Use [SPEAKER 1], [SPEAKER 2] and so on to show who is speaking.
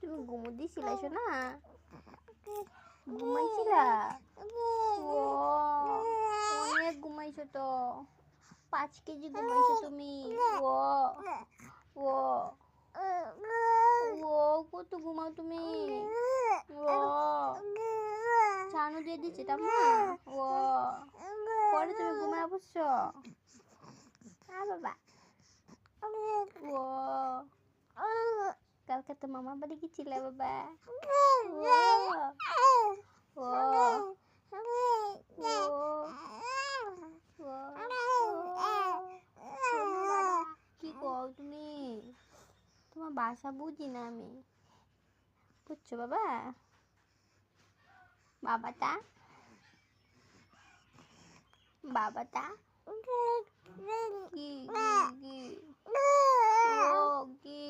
[SPEAKER 1] তুমি ঘুমো দিছিলা শোনা? ঘুমাইছিলা? ও অনেক ঘুমাইছো তো, 5 কেজি ঘুমাইছো তুমি। ও ও ও কত ঘুমাও তুমি? ও ছানু দিয়ে দিচ্ছে ঠাম্মা। ও পরে তুমি ঘুমায় বসছো? বাবা ও কালকে তো মামার বাড়ি গেছিলে বাবা? ও কি কও তুমি? তোমার ভাষা বুঝি না আমি, বুঝছো বাবা? বাবাটা বাবাটা কি কি কি ও কি